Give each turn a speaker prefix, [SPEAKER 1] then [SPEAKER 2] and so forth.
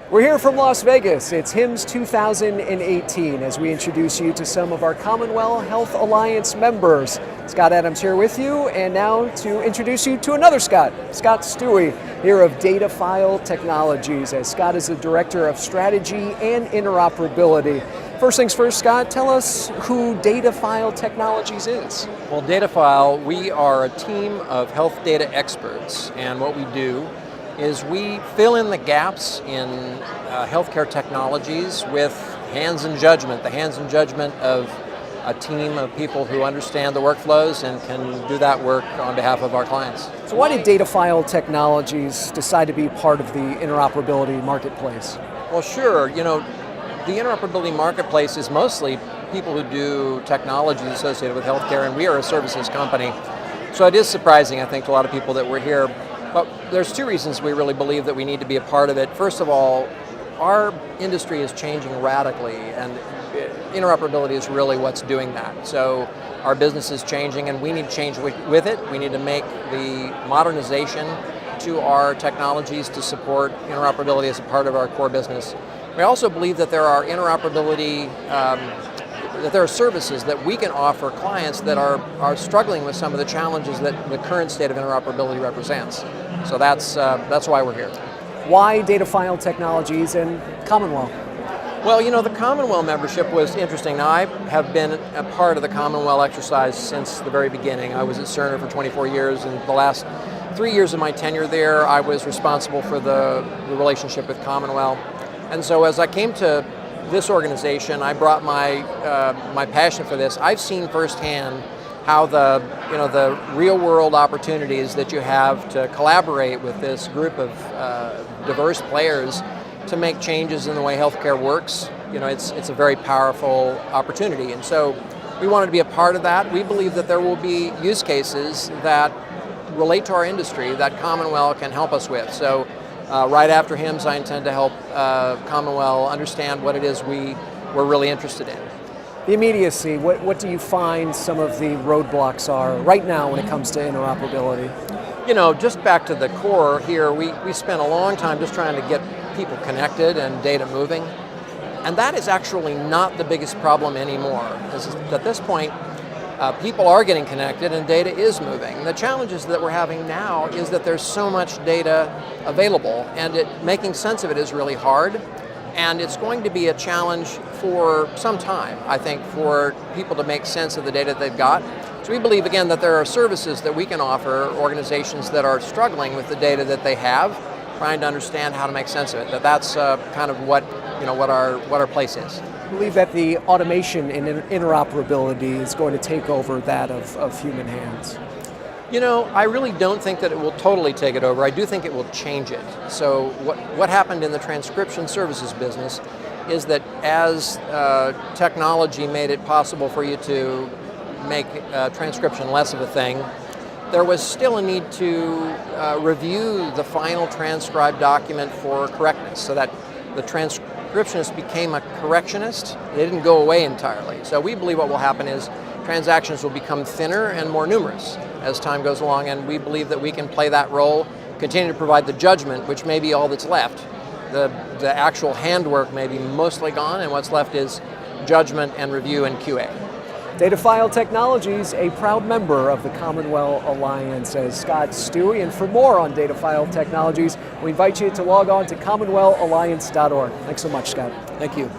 [SPEAKER 1] We're here from Las Vegas. It's HIMSS 2018 as we introduce you to some of our CommonWell Health Alliance members. Scott Adams here with you, and now to introduce you to another Scott, Scott Stuewe, here of Datafile Technologies, as Scott is the Director of Strategy and Interoperability. First things first, Scott, tell us who Datafile Technologies is.
[SPEAKER 2] Well, Datafile, we are a team of health data experts, and what we do is we fill in the gaps in healthcare technologies with hands and judgment, the hands and judgment of a team of people who understand the workflows and can do that work on behalf of our clients.
[SPEAKER 1] So why did Datafile Technologies decide to be part of the Interoperability Marketplace?
[SPEAKER 2] Well, sure, the Interoperability Marketplace is mostly people who do technologies associated with healthcare, and we are a services company. So it is surprising, I think, to a lot of people that we're here. But there's two reasons we really believe that we need to be a part of it. First of all, our industry is changing radically, and interoperability is really what's doing that. So our business is changing, and we need to change with it. We need to make the modernization to our technologies to support interoperability as a part of our core business. We also believe that there are interoperability that there are services that we can offer clients that are struggling with some of the challenges that the current state of interoperability represents. So that's why we're here.
[SPEAKER 1] Why Datafile Technologies and CommonWell?
[SPEAKER 2] Well, the CommonWell membership was interesting. Now, I have been a part of the CommonWell exercise since the very beginning. I was at Cerner for 24 years, and the last 3 years of my tenure there, I was responsible for the relationship with CommonWell. And so as I came to this organization, I brought my passion for this. I've seen firsthand how the real world opportunities that you have to collaborate with this group of diverse players to make changes in the way healthcare works. It's a very powerful opportunity, and so we wanted to be a part of that. We believe that there will be use cases that relate to our industry that CommonWell can help us with. So right after HIMSS, I intend to help CommonWell understand what it is we're really interested in.
[SPEAKER 1] The immediacy, what do you find some of the roadblocks are right now when it comes to interoperability?
[SPEAKER 2] Just back to the core here, we spent a long time just trying to get people connected and data moving. And that is actually not the biggest problem anymore. At this point, people are getting connected and data is moving. The challenges that we're having now is that there's so much data available, and making sense of it is really hard. And it's going to be a challenge for some time, I think, for people to make sense of the data they've got. So we believe, again, that there are services that we can offer organizations that are struggling with the data that they have, trying to understand how to make sense of it. That's kind of what our place is.
[SPEAKER 1] I believe that the automation in interoperability is going to take over that of human hands.
[SPEAKER 2] I really don't think that it will totally take it over. I do think it will change it. So what happened in the transcription services business is that as technology made it possible for you to make transcription less of a thing, there was still a need to review the final transcribed document for correctness, so that the transcriptionist became a correctionist. They didn't go away entirely. So we believe what will happen is transactions will become thinner and more numerous as time goes along, and we believe that we can play that role, continue to provide the judgment, which may be all that's left. The actual handwork may be mostly gone, and what's left is judgment and review and QA.
[SPEAKER 1] Datafile Technologies, a proud member of the CommonWell Alliance, as Scott Stuewe. And for more on Datafile Technologies, we invite you to log on to CommonWellAlliance.org. Thanks so much, Scott.
[SPEAKER 2] Thank you.